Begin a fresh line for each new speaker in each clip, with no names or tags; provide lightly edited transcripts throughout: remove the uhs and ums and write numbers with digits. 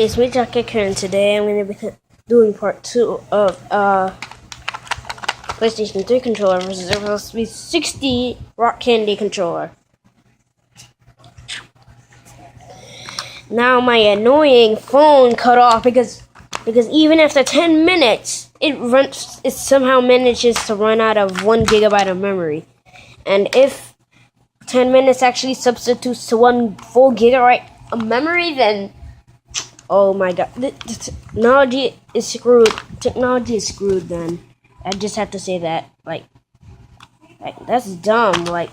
It's me, Jack here, and today I'm going to be doing part 2 of PlayStation 3 controller versus Xbox 360 Rock Candy controller. Now my annoying phone cut off because even after 10 minutes, it somehow manages to run out of 1 gigabyte of memory. And if 10 minutes actually substitutes to 1 full gigabyte of memory, then oh my god, technology is screwed. Technology is screwed then. I just have to say that. Like that's dumb. Like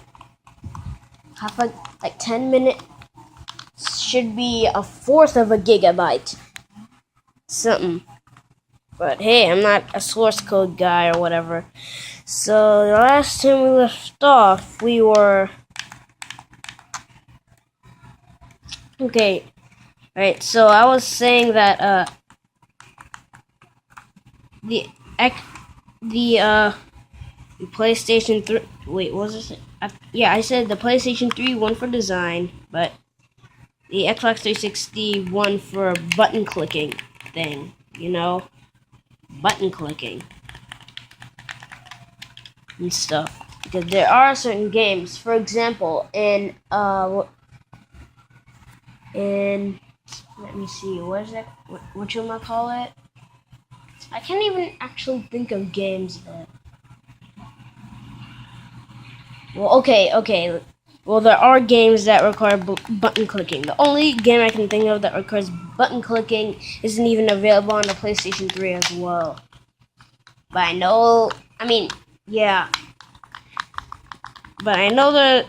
10 minutes should be a fourth of a gigabyte. Something. But hey, I'm not a source code guy or whatever. So the last time we left off, we were okay. Alright, so I was saying that the PlayStation 3. Wait, what was this? Yeah, I said the PlayStation 3 won for design, but the Xbox 360 won for button clicking thing. You know, button clicking and stuff. Because there are certain games, for example, in let me see, what is that? What you wanna call it? I can't even actually think of games that. Well, okay. Well, there are games that require button clicking. The only game I can think of that requires button clicking isn't even available on the PlayStation 3 as well. But I know, But I know that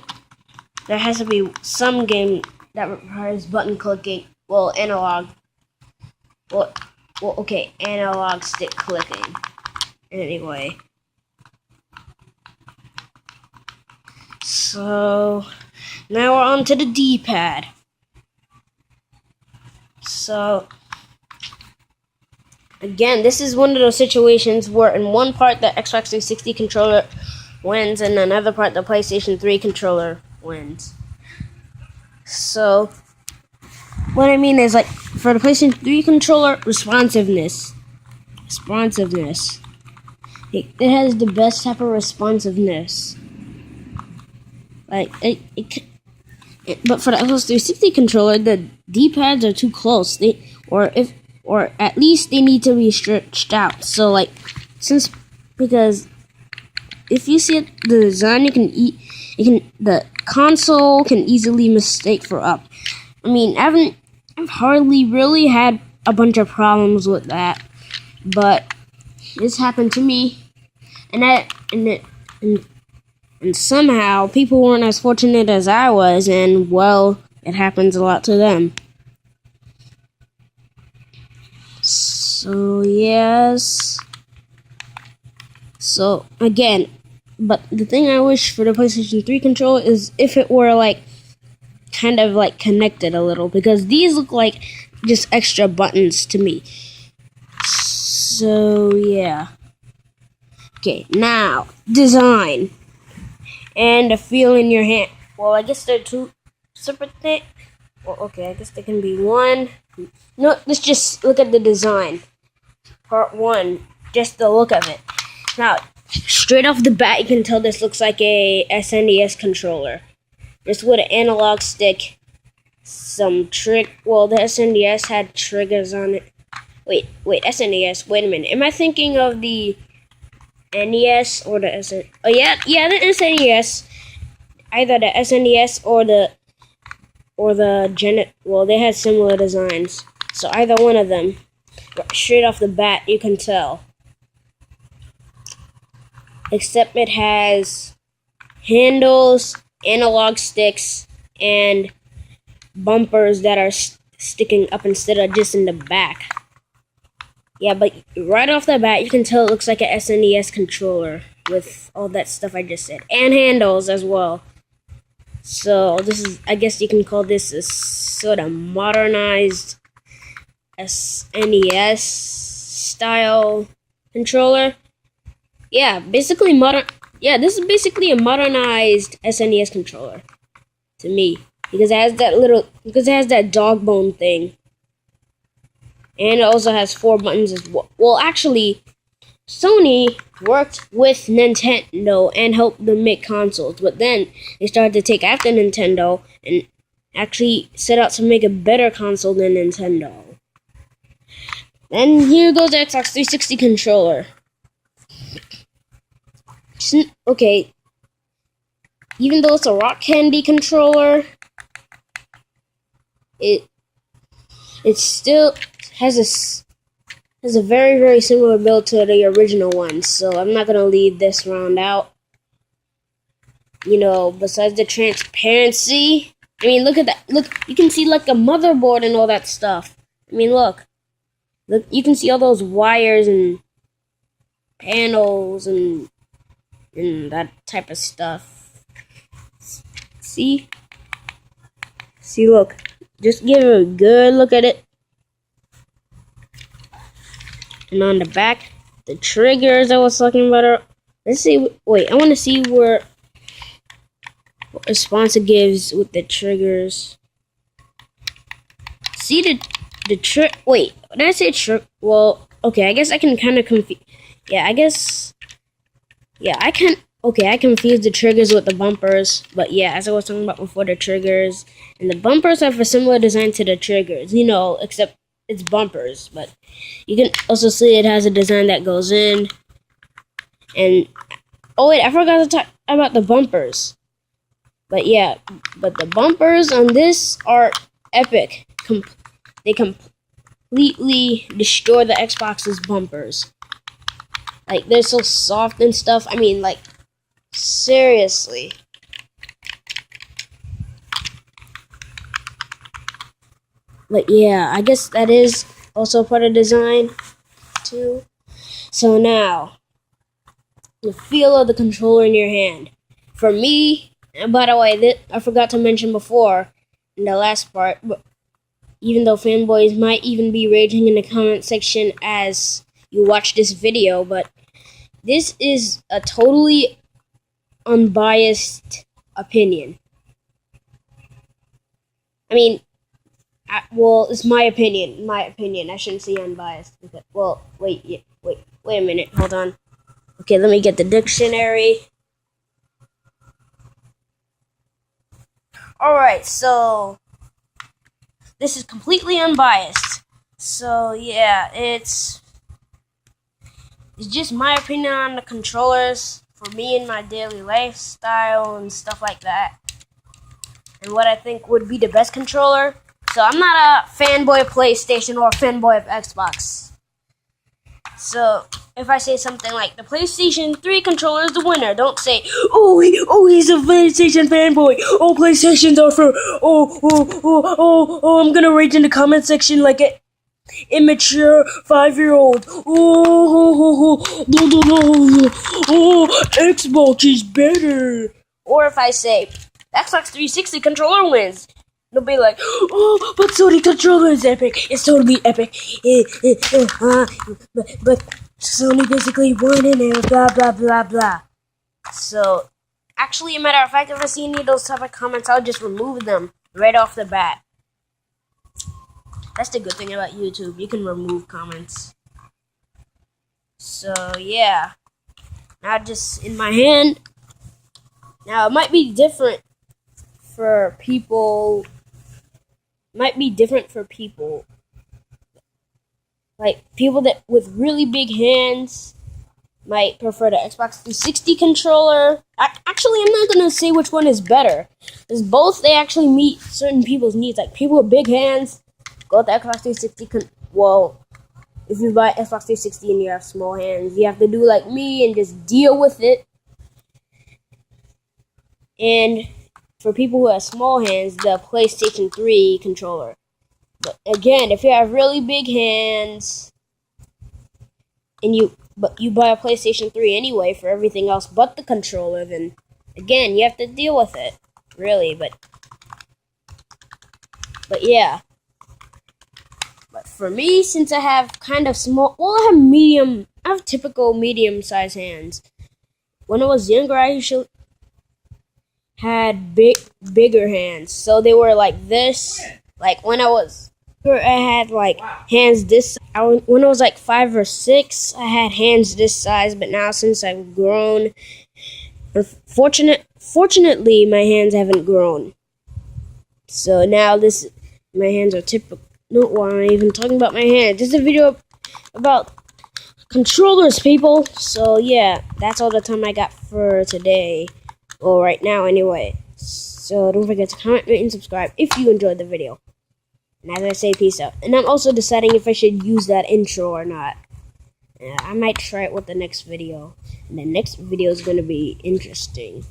there has to be some game that requires button clicking. Well, analog. Okay, analog stick clicking. Anyway. So, now we're on to the D-pad. So, again, this is one of those situations where in one part the Xbox 360 controller wins and another part the PlayStation 3 controller wins. So, what I mean is, like, for the PlayStation 3 controller, responsiveness. It has the best type of responsiveness. Like, but for the Xbox 360 controller, the D-pads are too close. Or at least they need to be stretched out. So, like, because if you see the design, the console can easily mistake for up. I've hardly really had a bunch of problems with that, but this happened to me, and somehow people weren't as fortunate as I was, and well, it happens a lot to them. So yes. So again, but the thing I wish for the PlayStation 3 controller is if it were like kind of like connected a little, because these look like just extra buttons to me. So yeah. Okay, now design and the feel in your hand. Well, I guess they're two separate things. Well, okay, I guess they can be one. No, let's just look at the design. Part 1, just the look of it. Now, straight off the bat, you can tell this looks like a SNES controller. Just with an analog stick, some trick. Well, the SNES had triggers on it. Wait, SNES. Wait a minute. Am I thinking of the NES or the SN? Oh yeah, the SNES. Either the SNES or the Gen. Well, they had similar designs. So either one of them. Straight off the bat, you can tell. Except it has handles, analog sticks, and bumpers that are sticking up instead of just in the back. Yeah, but right off the bat, you can tell it looks like a SNES controller with all that stuff I just said. And handles as well. So this is, I guess you can call this a sort of modernized SNES style controller. Yeah, basically modern. Yeah, this is basically a modernized SNES controller to me, because it has that dog bone thing. And it also has 4 buttons as well. Well, actually, Sony worked with Nintendo and helped them make consoles, but then they started to take after Nintendo and actually set out to make a better console than Nintendo. Then here goes the Xbox 360 controller. Okay, even though it's a rock candy controller, it still has a very, very similar build to the original one, so I'm not gonna leave this round out. You know, besides the transparency, I mean, look at that. Look, you can see like a motherboard and all that stuff. I mean, look, you can see all those wires and panels and that type of stuff. See, look, just give it a good look at it. And on the back, the triggers I was talking about are... Let's see. Wait, I want to see what response it gives with the triggers. See the trick. Wait, did I say trick? Well, okay, I guess I can kind of confuse. Yeah, I guess. Yeah, I can. Okay, I confused the triggers with the bumpers. But yeah, as I was talking about before, the triggers and the bumpers have a similar design to the triggers. You know, except it's bumpers, but you can also see it has a design that goes in. And oh wait, I forgot to talk about the bumpers. But yeah, but the bumpers on this are epic. They completely destroy the Xbox's bumpers. Like, they're so soft and stuff. I mean, like, seriously. But yeah, I guess that is also part of design too. So now, the feel of the controller in your hand. For me, and by the way, I forgot to mention before in the last part, but even though fanboys might even be raging in the comment section as you watch this video, but this is a totally unbiased opinion. I mean, well, it's my opinion. My opinion. I shouldn't say unbiased. Because, well, wait a minute. Hold on. Okay, let me get the dictionary. Alright, so this is completely unbiased. So yeah, it's just my opinion on the controllers for me in my daily lifestyle and stuff like that. And what I think would be the best controller. So I'm not a fanboy of PlayStation or a fanboy of Xbox. So if I say something like the PlayStation 3 controller is the winner, don't say, oh he's a PlayStation fanboy. Oh, PlayStations are for I'm gonna rage in the comment section like an immature 5-year-old. Xbox is better. Or if I say Xbox 360 controller wins, they'll be like, oh, but Sony controller is epic. It's totally epic. But Sony basically won in there, blah, blah, blah, blah. So, actually, a matter of fact, if I see any of those type of comments, I'll just remove them right off the bat. That's the good thing about YouTube. You can remove comments. So, yeah. Now, just in my hand. Now, it might be different for people. Like people that with really big hands might prefer the Xbox 360 controller. Actually, I'm not gonna say which one is better, because both they actually meet certain people's needs. Like people with big hands go with the Xbox 360. Well, if you buy Xbox 360 and you have small hands, you have to do like me and just deal with it. And for people who have small hands, the PlayStation 3 controller. But again, if you have really big hands and you buy a PlayStation 3 anyway for everything else but the controller, then again, you have to deal with it. Really, but yeah. But for me, since I have kind of small, well, I have typical medium-sized hands. When I was younger, I usually had bigger hands, so they were like this. Like when I was I had like hands this. When I was like 5 or 6, I had hands this size. But now since I've grown, fortunately, my hands haven't grown. So now my hands are typical. No, why am I even talking about my hands? This is a video about controllers, people. So yeah, that's all the time I got for today. Well, right now anyway. So don't forget to comment, rate, and subscribe if you enjoyed the video. And as I say, peace out. And I'm also deciding if I should use that intro or not. I might try it with the next video. And the next video is going to be interesting.